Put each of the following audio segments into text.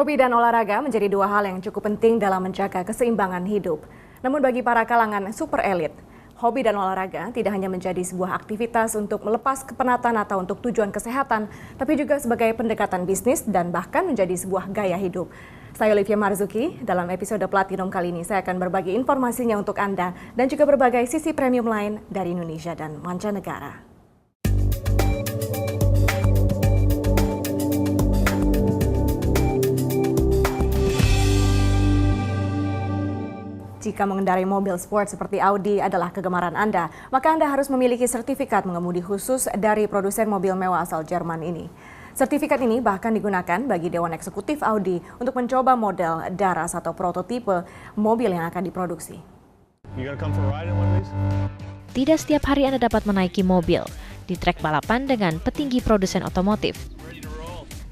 Hobi dan olahraga menjadi dua hal yang cukup penting dalam menjaga keseimbangan hidup. Namun bagi para kalangan super elit, hobi dan olahraga tidak hanya menjadi sebuah aktivitas untuk melepas kepenatan atau untuk tujuan kesehatan, tapi juga sebagai pendekatan bisnis dan bahkan menjadi sebuah gaya hidup. Saya Olivia Marzuki, dalam episode Platinum kali ini saya akan berbagi informasinya untuk Anda dan juga berbagai sisi premium lain dari Indonesia dan mancanegara. Jika mengendarai mobil sport seperti Audi adalah kegemaran Anda, maka Anda harus memiliki sertifikat mengemudi khusus dari produsen mobil mewah asal Jerman ini. Sertifikat ini bahkan digunakan bagi Dewan Eksekutif Audi untuk mencoba model daras atau prototipe mobil yang akan diproduksi. Tidak setiap hari Anda dapat menaiki mobil di trek balapan dengan petinggi produsen otomotif.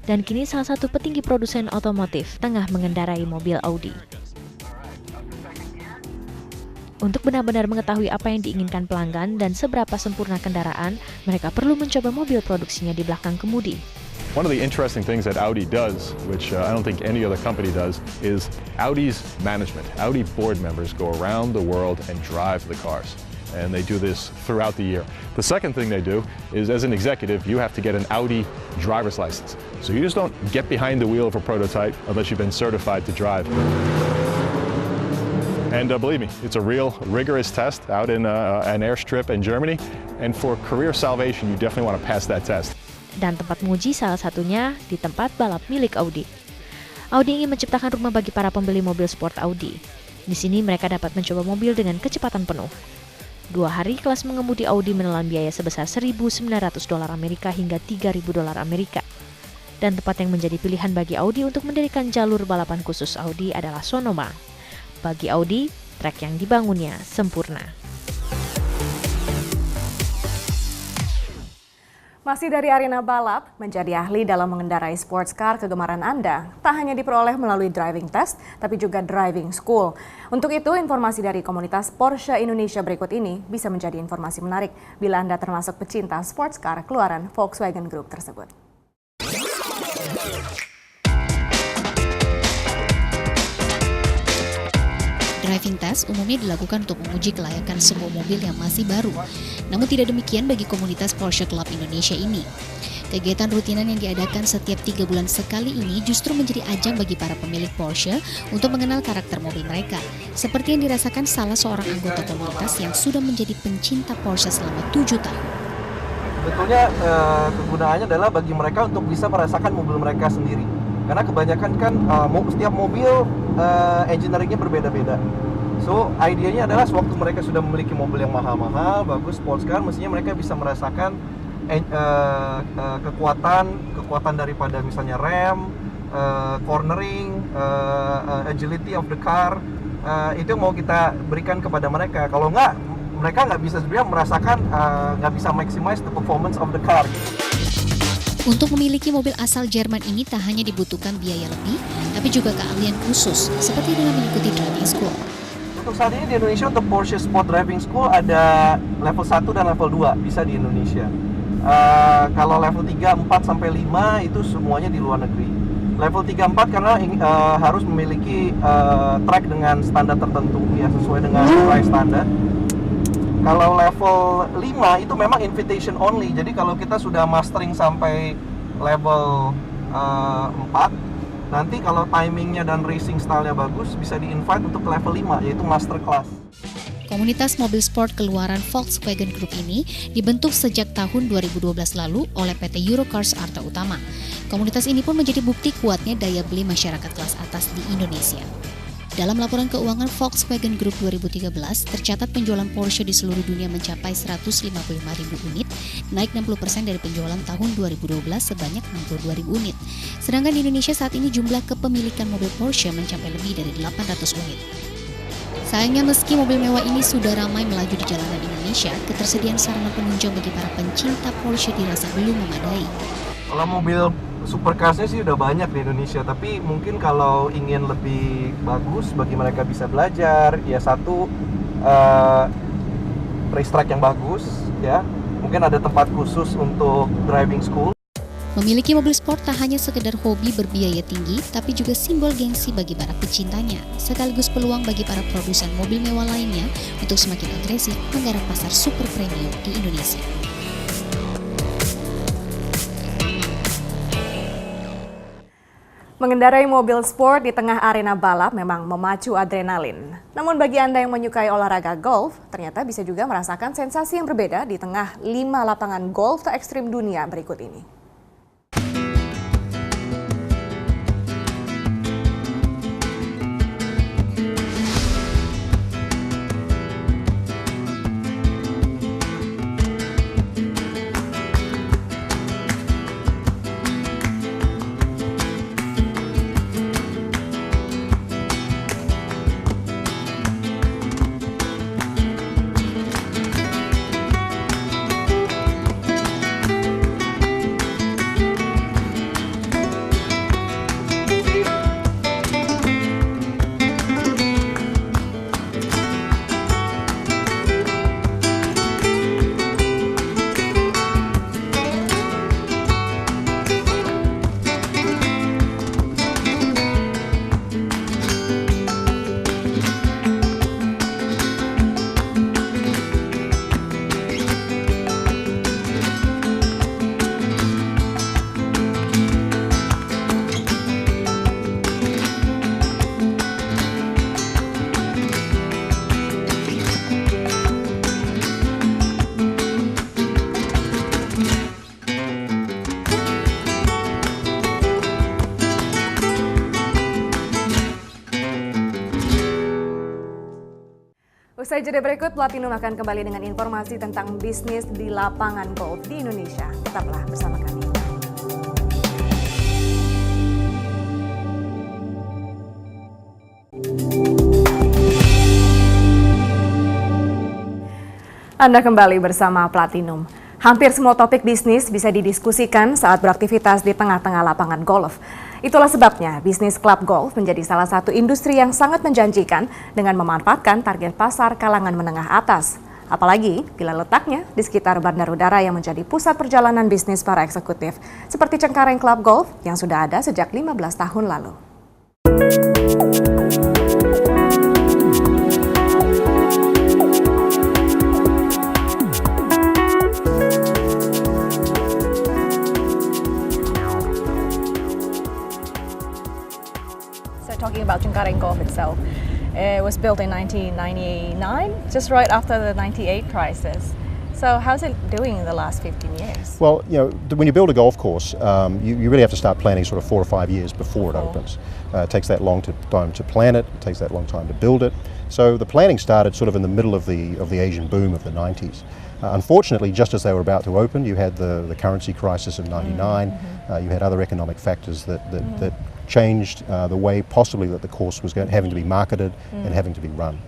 Dan kini salah satu petinggi produsen otomotif tengah mengendarai mobil Audi. Untuk benar-benar mengetahui apa yang diinginkan pelanggan dan seberapa sempurna kendaraan, mereka perlu mencoba mobil produksinya di belakang kemudi. One of the interesting things that Audi does, which I don't think any other company does, is Audi's management. Audi board members go around the world and drive the cars. And they do this throughout the year. The second thing they do is, as an executive, you have to get an Audi driver's license. So you just don't get behind the wheel of a prototype unless you've been certified to drive. And believe me, it's a real rigorous test out in an airstrip in Germany. And for career salvation, you definitely want to pass that test. Dan tempat menguji salah satunya di tempat balap milik Audi. Audi ingin menciptakan rumah bagi para pembeli mobil sport Audi. Di sini mereka dapat mencoba mobil dengan kecepatan penuh. 2 hari kelas mengemudi Audi menelan biaya sebesar $1.900 Amerika hingga $3.000 Amerika. Dan tempat yang menjadi pilihan bagi Audi untuk mendirikan jalur balapan khusus Audi adalah Sonoma. Bagi Audi, trek yang dibangunnya sempurna. Masih dari arena balap, menjadi ahli dalam mengendarai sports car kegemaran Anda tak hanya diperoleh melalui driving test, tapi juga driving school. Untuk itu, informasi dari komunitas Porsche Indonesia berikut ini bisa menjadi informasi menarik bila Anda termasuk pecinta sports car keluaran Volkswagen Group tersebut. Driving test umumnya dilakukan untuk menguji kelayakan sebuah mobil yang masih baru. Namun tidak demikian bagi komunitas Porsche Club Indonesia ini. Kegiatan rutinan yang diadakan setiap 3 bulan sekali ini justru menjadi ajang bagi para pemilik Porsche untuk mengenal karakter mobil mereka. Seperti yang dirasakan salah seorang anggota komunitas yang sudah menjadi pencinta Porsche selama 7 tahun. Sebetulnya kegunaannya adalah bagi mereka untuk bisa merasakan mobil mereka sendiri. Karena kebanyakan kan setiap mobil engineeringnya berbeda-beda. So, idenya adalah sewaktu mereka sudah memiliki mobil yang mahal-mahal, bagus, sports car, mestinya mereka bisa merasakan kekuatan daripada misalnya rem, cornering, agility of the car. Itu yang mau kita berikan kepada mereka. Kalau enggak, mereka nggak bisa sebenarnya merasakan, nggak bisa maximize the performance of the car. Untuk memiliki mobil asal Jerman ini tak hanya dibutuhkan biaya lebih, tapi juga keahlian khusus, seperti dengan mengikuti driving school. Untuk saat ini di Indonesia untuk Porsche Sport Driving School ada level 1 dan level 2 bisa di Indonesia. Kalau level 3, 4, sampai 5 itu semuanya di luar negeri. Level 3, 4 karena harus memiliki track dengan standar tertentu, ya sesuai dengan price standar. Kalau level 5 itu memang invitation only. Jadi kalau kita sudah mastering sampai level 4, nanti kalau timingnya dan racing style-nya bagus, bisa di-invite untuk level 5, yaitu master class. Komunitas mobil sport keluaran Volkswagen Group ini dibentuk sejak tahun 2012 lalu oleh PT Eurocars Arta Utama. Komunitas ini pun menjadi bukti kuatnya daya beli masyarakat kelas atas di Indonesia. Dalam laporan keuangan Volkswagen Group 2013, tercatat penjualan Porsche di seluruh dunia mencapai 155.000 unit, naik 60% dari penjualan tahun 2012 sebanyak 62.000 unit. Sedangkan di Indonesia saat ini jumlah kepemilikan mobil Porsche mencapai lebih dari 800 unit. Sayangnya meski mobil mewah ini sudah ramai melaju di jalanan Indonesia, ketersediaan sarana penunjang bagi para pencinta Porsche dirasa belum memadai. Kalau mobil supercarsnya sih udah banyak di Indonesia, tapi mungkin kalau ingin lebih bagus bagi mereka bisa belajar, ya satu racetrack yang bagus, ya mungkin ada tempat khusus untuk driving school. Memiliki mobil sport tak hanya sekedar hobi berbiaya tinggi, tapi juga simbol gengsi bagi para pecintanya, sekaligus peluang bagi para produsen mobil mewah lainnya untuk semakin agresif menggarap pasar super premium di Indonesia. Mengendarai mobil sport di tengah arena balap memang memacu adrenalin. Namun bagi Anda yang menyukai olahraga golf, ternyata bisa juga merasakan sensasi yang berbeda di tengah 5 lapangan golf terekstrim dunia berikut ini. Usai jeda berikut, Platinum akan kembali dengan informasi tentang bisnis di lapangan golf di Indonesia. Tetaplah bersama kami. Anda kembali bersama Platinum. Hampir semua topik bisnis bisa didiskusikan saat beraktivitas di tengah-tengah lapangan golf. Itulah sebabnya bisnis klub golf menjadi salah satu industri yang sangat menjanjikan dengan memanfaatkan target pasar kalangan menengah atas. Apalagi bila letaknya di sekitar bandar udara yang menjadi pusat perjalanan bisnis para eksekutif, seperti Cengkareng Club Golf yang sudah ada sejak 15 tahun lalu. Talking about Cengkareng Golf itself, it was built in 1999, just right after the 98 crisis. So how's it doing in the last 15 years? Well, you know, when you build a golf course, you really have to start planning sort of 4 or 5 years before it opens. It takes that long time to plan it. It takes that long time to build it. So the planning started sort of in the middle of the Asian boom of the 90s. Unfortunately, just as they were about to open, you had the currency crisis of '99. You had other economic factors that changed the way possibly that the course was having to be marketed and having to be run.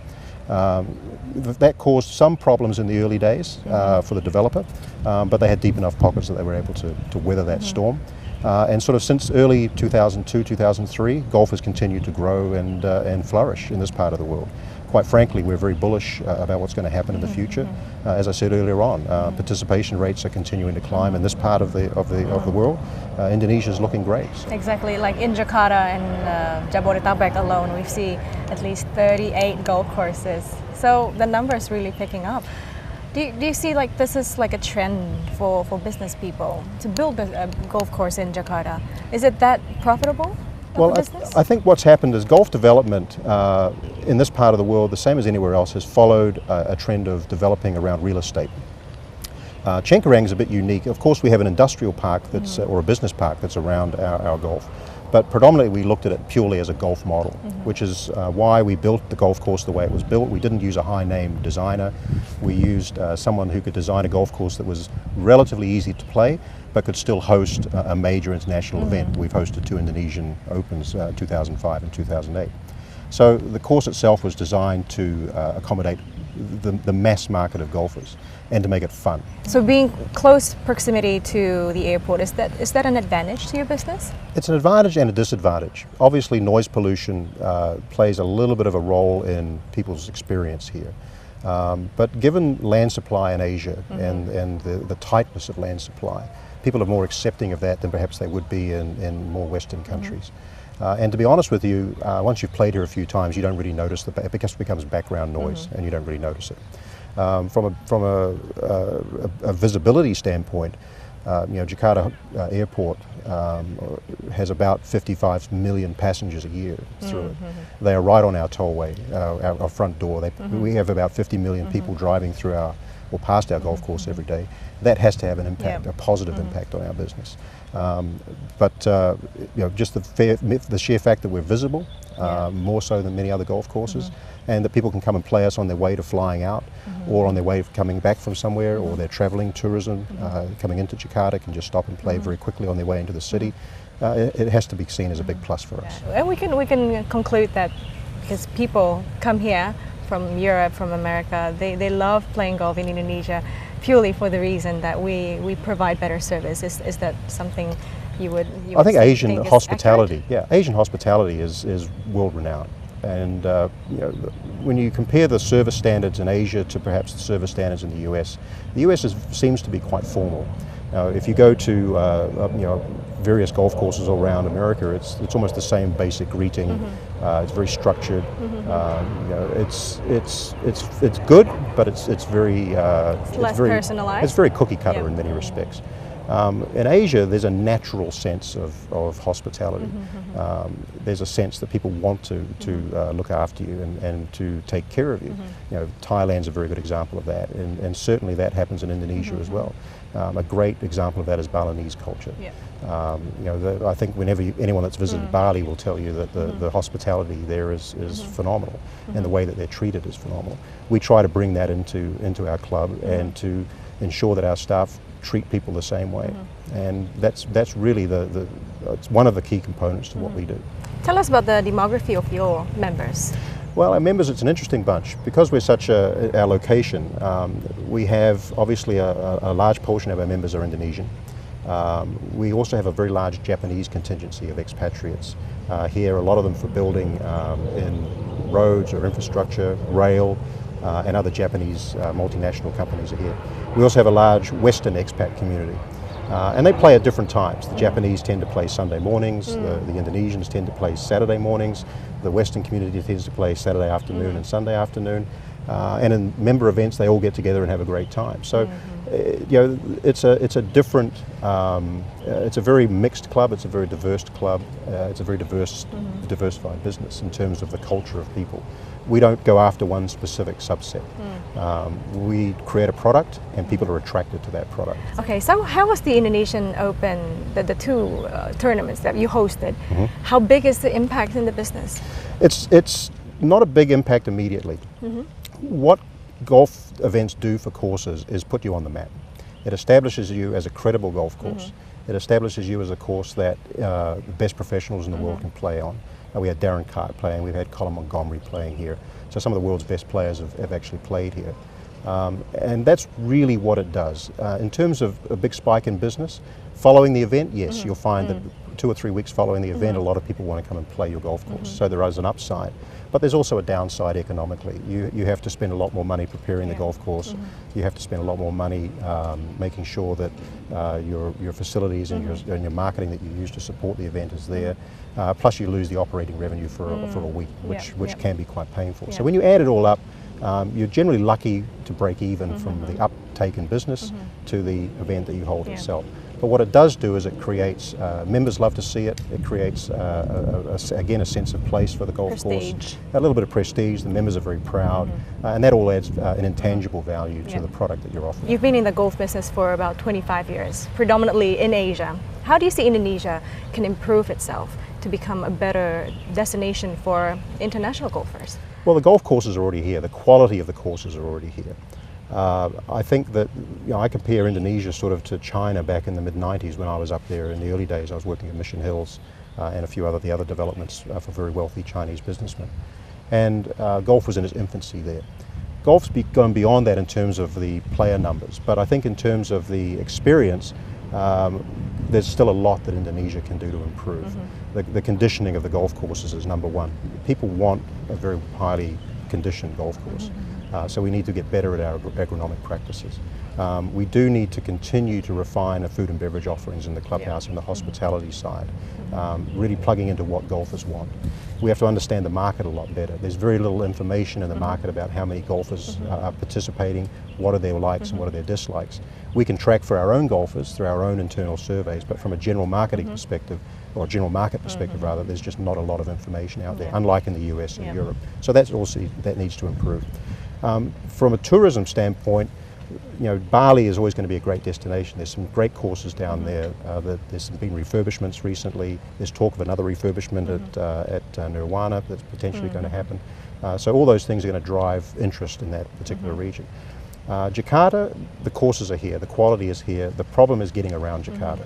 That caused some problems in the early days for the developer, but they had deep enough pockets that they were able to weather that storm. And sort of since early 2002, 2003, golf has continued to grow and flourish in this part of the world. Quite frankly, we're very bullish about what's going to happen in the future. As I said earlier on, participation rates are continuing to climb in this part of the world. Indonesia is looking great. So. Exactly, like in Jakarta and Jabodetabek alone, we see at least 38 golf courses. So the number is really picking up. Do you see like this is like a trend for business people to build a golf course in Jakarta? Is it that profitable? Well, I think what's happened is golf development in this part of the world, the same as anywhere else, has followed a trend of developing around real estate. Cengkareng is a bit unique. Of course, we have an industrial park that's or a business park that's around our golf, but predominantly we looked at it purely as a golf model, which is why we built the golf course the way it was built. We didn't use a high-name designer. We used someone who could design a golf course that was relatively easy to play, but could still host a major international event. We've hosted 2 Indonesian Opens, 2005 and 2008. So the course itself was designed to accommodate the mass market of golfers and to make it fun. So being close proximity to the airport, is that an advantage to your business? It's an advantage and a disadvantage. Obviously, noise pollution plays a little bit of a role in people's experience here. But given land supply in Asia and the tightness of land supply, people are more accepting of that than perhaps they would be in more Western countries. And to be honest with you, once you've played here a few times, you don't really notice it becomes background noise, and you don't really notice it. From a visibility standpoint, Jakarta Airport has about 55 million passengers a year through it. They are right on our tollway, our front door. We have about 50 million people driving through or past our golf course every day. That has to have an impact, a positive impact on our business. Just the sheer fact that we're visible, more so than many other golf courses, and that people can come and play us on their way to flying out, or on their way of coming back from somewhere, or they're traveling tourism, coming into Jakarta, can just stop and play very quickly on their way into the city. It has to be seen as a big plus for us. And we can conclude that because people come here from Europe, from America, they love playing golf in Indonesia purely for the reason that we provide better service. Is that something you would I think Asian think is hospitality, accurate? Asian hospitality is world renowned. And when you compare the service standards in Asia to perhaps the service standards in the US seems to be quite formal. If you go to various golf courses all around America, it's almost the same basic greeting. It's very structured. It's good, but it's very less personalized. It's very cookie cutter in many respects. In Asia, there's a natural sense of hospitality. There's a sense that people want to look after you and to take care of you. Thailand's a very good example of that, and certainly that happens in Indonesia as well. A great example of that is Balinese culture. I think whenever anyone that's visited Bali will tell you that the hospitality there is phenomenal, and the way that they're treated is phenomenal. We try to bring that into our club and to ensure that our staff treat people the same way, and that's really it's one of the key components to what we do. Tell us about the demography of your members. Well, our members, it's an interesting bunch. Because we're such our location, we have obviously a large portion of our members are Indonesian. We also have a very large Japanese contingency of expatriates here, a lot of them for building in roads or infrastructure, rail, and other Japanese multinational companies are here. We also have a large Western expat community, and they play at different times. The Japanese tend to play Sunday mornings, the Indonesians tend to play Saturday mornings, the Western community tends to play Saturday afternoon and Sunday afternoon, and in member events they all get together and have a great time. So it's a different, it's a very mixed club, it's a very diverse club, it's a very diversified business in terms of the culture of people. We don't go after one specific subset. We create a product and people are attracted to that product. Okay, so how was the Indonesian Open, the two tournaments that you hosted? How big is the impact in the business? It's not a big impact immediately. What golf events do for courses is put you on the map. It establishes you as a credible golf course. It establishes you as a course that the best professionals in the world can play on. We had Darren Cart playing, we've had Colin Montgomery playing here. So some of the world's best players have actually played here. And that's really what it does. In terms of a big spike in business, following the event, yes, you'll find that 2 or 3 weeks following the event, a lot of people want to come and play your golf course. So there is an upside. But there's also a downside economically. You have to spend a lot more money preparing the golf course. You have to spend a lot more money making sure that your facilities and your marketing that you use to support the event is there. Plus you lose the operating revenue for a week, which can be quite painful. So when you add it all up, you're generally lucky to break even from the uptake in business to the event that you hold itself. But what it does do is it creates, members love to see it, it creates, again, a sense of place for the golf course. A little bit of prestige, the members are very proud, and that all adds an intangible value to the product that you're offering. You've been in the golf business for about 25 years, predominantly in Asia. How do you see Indonesia can improve itself to become a better destination for international golfers? Well, the golf courses are already here, the quality of the courses are already here. I think that I compare Indonesia sort of to China back in the mid-90s when I was up there in the early days. I was working at Mission Hills and a few other developments for very wealthy Chinese businessmen. And golf was in its infancy there. Golf's gone beyond that in terms of the player numbers, but I think in terms of the experience, there's still a lot that Indonesia can do to improve. The conditioning of the golf courses is number one. People want a very highly conditioned golf course. So we need to get better at our agronomic practices. We do need to continue to refine our food and beverage offerings in the clubhouse and the hospitality side, really plugging into what golfers want. We have to understand the market a lot better. There's very little information in the market about how many golfers are participating, what are their likes and what are their dislikes. We can track for our own golfers through our own internal surveys, but from a general marketing perspective, or general market perspective rather, there's just not a lot of information out there, unlike in the US and Europe. So that needs to improve. From a tourism standpoint, Bali is always going to be a great destination. There's some great courses down there. There's been refurbishments recently. There's talk of another refurbishment at Nirwana that's potentially going to happen. So all those things are going to drive interest in that particular region. Jakarta, the courses are here, the quality is here. The problem is getting around Jakarta.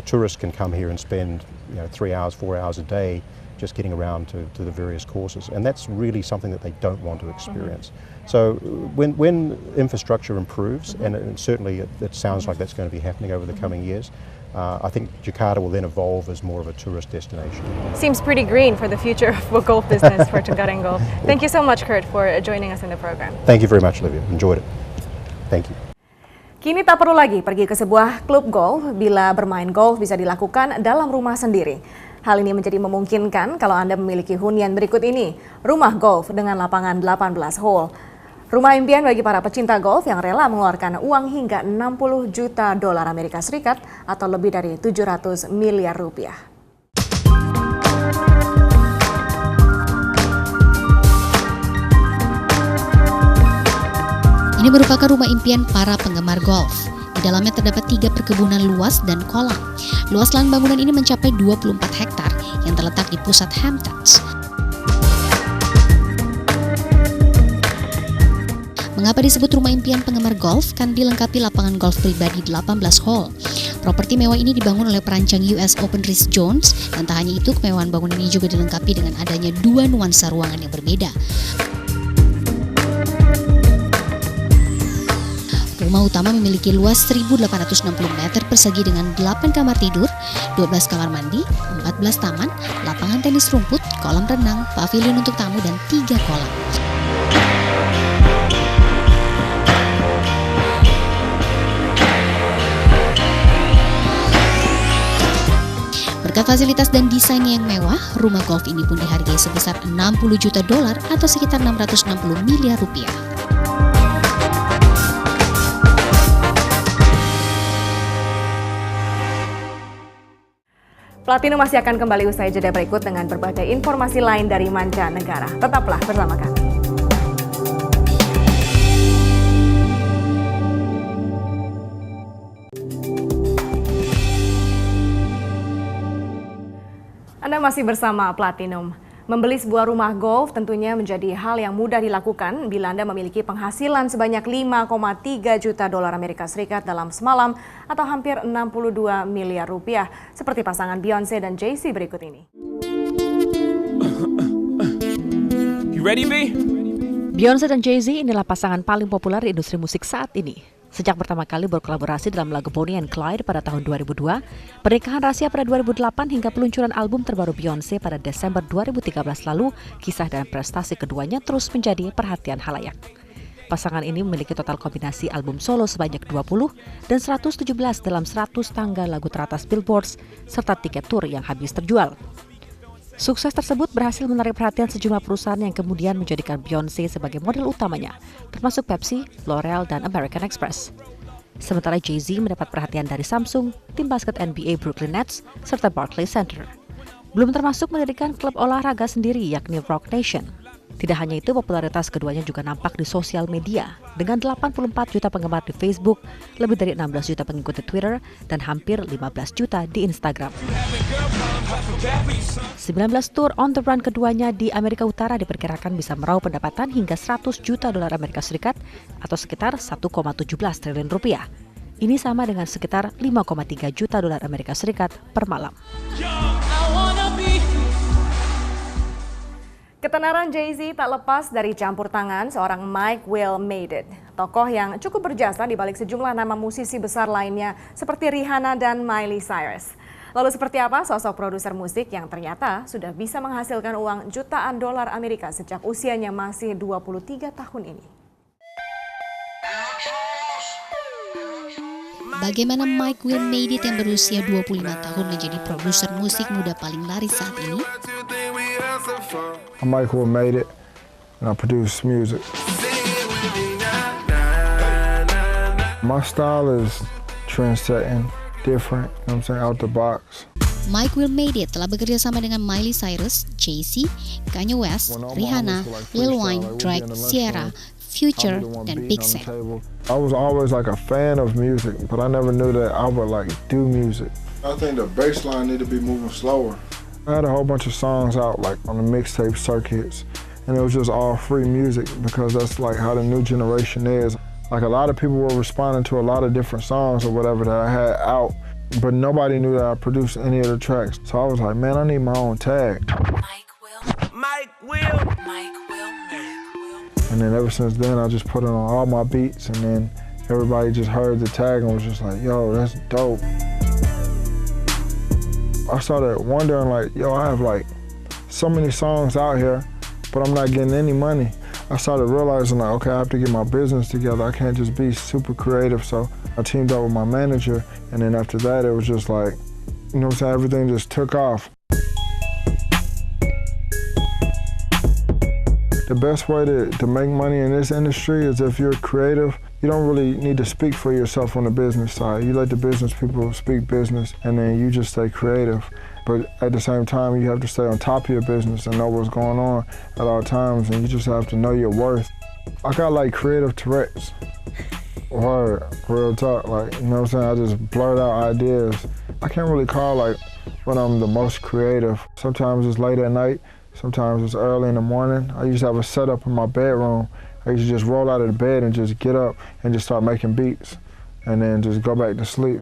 Tourists can come here and spend 3 hours, 4 hours a day just getting around to the various courses, and that's really something that they don't want to experience. So when infrastructure improves, and certainly it sounds like that's going to be happening over the coming years, I think Jakarta will then evolve as more of a tourist destination. Seems pretty green for the future of golf business for Cengkareng Golf. Thank you so much, Kurt, for joining us in the program. Thank you very much, Olivia. Enjoyed it. Thank you. Kini tak perlu lagi pergi ke sebuah klub golf bila bermain golf bisa dilakukan dalam rumah sendiri. Hal ini menjadi memungkinkan kalau Anda memiliki hunian berikut ini, rumah golf dengan lapangan 18 hole. Rumah impian bagi para pecinta golf yang rela mengeluarkan uang hingga 60 juta dolar Amerika Serikat atau lebih dari 700 miliar rupiah. Ini merupakan rumah impian para penggemar golf. Di dalamnya terdapat 3 perkebunan luas dan kolam. Luas lahan bangunan ini mencapai 24 hektar yang terletak di pusat Hamptons. Mengapa disebut rumah impian penggemar golf? Kan dilengkapi lapangan golf pribadi 18 hole. Properti mewah ini dibangun oleh perancang US Open Rhys Jones, dan tak hanya itu, kemewahan bangunan ini juga dilengkapi dengan adanya 2 nuansa ruangan yang berbeda. Rumah utama memiliki luas 1.860 meter persegi dengan 8 kamar tidur, 12 kamar mandi, 14 taman, lapangan tenis rumput, kolam renang, pavilion untuk tamu, dan 3 kolam. Berkat fasilitas dan desainnya yang mewah, rumah golf ini pun dihargai sebesar 60 juta dolar atau sekitar 660 miliar rupiah. Platino masih akan kembali usai jeda berikut dengan berbagai informasi lain dari mancanegara. Tetaplah bersama kami. Anda masih bersama Platinum. Membeli sebuah rumah golf tentunya menjadi hal yang mudah dilakukan bila Anda memiliki penghasilan sebanyak 5,3 juta dolar Amerika Serikat dalam semalam atau hampir 62 miliar rupiah, seperti pasangan Beyonce dan Jay-Z berikut ini. You ready, B? Beyonce dan Jay-Z inilah pasangan paling populer di industri musik saat ini. Sejak pertama kali berkolaborasi dalam lagu Bonnie and Clyde pada tahun 2002, pernikahan rahasia pada 2008 hingga peluncuran album terbaru Beyonce pada Desember 2013 lalu, kisah dan prestasi keduanya terus menjadi perhatian halayak. Pasangan ini memiliki total kombinasi album solo sebanyak 20 dan 117 dalam 100 tangga lagu teratas Billboard serta tiket tur yang habis terjual. Sukses tersebut berhasil menarik perhatian sejumlah perusahaan yang kemudian menjadikan Beyonce sebagai model utamanya, termasuk Pepsi, L'Oreal, dan American Express. Sementara Jay-Z mendapat perhatian dari Samsung, tim basket NBA Brooklyn Nets, serta Barclays Center. Belum termasuk mendirikan klub olahraga sendiri yakni Rock Nation. Tidak hanya itu, popularitas keduanya juga nampak di sosial media dengan 84 juta penggemar di Facebook, lebih dari 16 juta pengikut di Twitter, dan hampir 15 juta di Instagram. 19 tour on the run keduanya di Amerika Utara diperkirakan bisa meraup pendapatan hingga 100 juta dolar Amerika Serikat atau sekitar 1,17 triliun rupiah. Ini sama dengan sekitar 5,3 juta dolar Amerika Serikat per malam. Ketenaran Jay-Z tak lepas dari campur tangan seorang Mike Will Made It, tokoh yang cukup berjasa di balik sejumlah nama musisi besar lainnya seperti Rihanna dan Miley Cyrus. Lalu seperti apa sosok produser musik yang ternyata sudah bisa menghasilkan uang jutaan dolar Amerika sejak usianya masih 23 tahun ini? Bagaimana Mike Will Made It yang berusia 25 tahun menjadi produser musik muda paling laris saat ini? Mike Will Made It and I produce music. My style is trend-setting, different, you know what I'm saying, out the box. Mike Will Made It telah bekerja sama dengan Miley Cyrus, Jay-Z, Kanye West, Rihanna, Lil Wayne, Drake, Sierra, Future, dan Big Sean. I was always like a fan of music, but I never knew that I would like do music. I think the bass line need to be moving slower. I had a whole bunch of songs out like on the mixtape circuits, and it was just all free music because that's like how the new generation is. Like a lot of people were responding to a lot of different songs or whatever that I had out, but nobody knew that I produced any of the tracks. So I was like, man, I need my own tag. Mike Will. Mike Will. Mike Will. And then ever since then, I just put it on all my beats, and then everybody just heard the tag and was just like, yo, that's dope. I started wondering like, yo, I have like so many songs out here, but I'm not getting any money. I started realizing like, okay, I have to get my business together. I can't just be super creative. So I teamed up with my manager, and then after that, it was just like, you know what I'm saying, everything just took off. The best way to make money in this industry is if you're creative. You don't really need to speak for yourself on the business side. You let the business people speak business, and then you just stay creative. But at the same time, you have to stay on top of your business and know what's going on at all times, and you just have to know your worth. I got like creative Tourette's. Word, real talk, like, you know what I'm saying? I just blurt out ideas. I can't really call like when I'm the most creative. Sometimes it's late at night. Sometimes it's early in the morning. I used to have a setup in my bedroom. I used to just roll out of the bed and just get up and just start making beats and then just go back to sleep.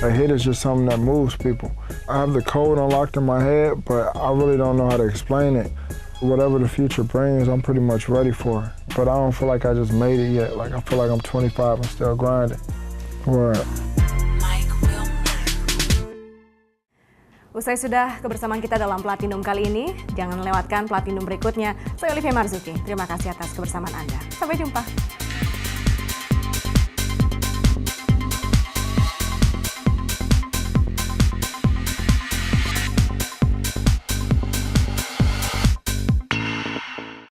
A hit is just something that moves people. I have the code unlocked in my head, but I really don't know how to explain it. Whatever the future brings, I'm pretty much ready for it. But I don't feel like I just made it yet. Like I feel like I'm 25 and still grinding. Word. Usai sudah kebersamaan kita dalam Platinum kali ini, jangan lewatkan Platinum berikutnya. Saya Olivia Marzuki, terima kasih atas kebersamaan Anda. Sampai jumpa.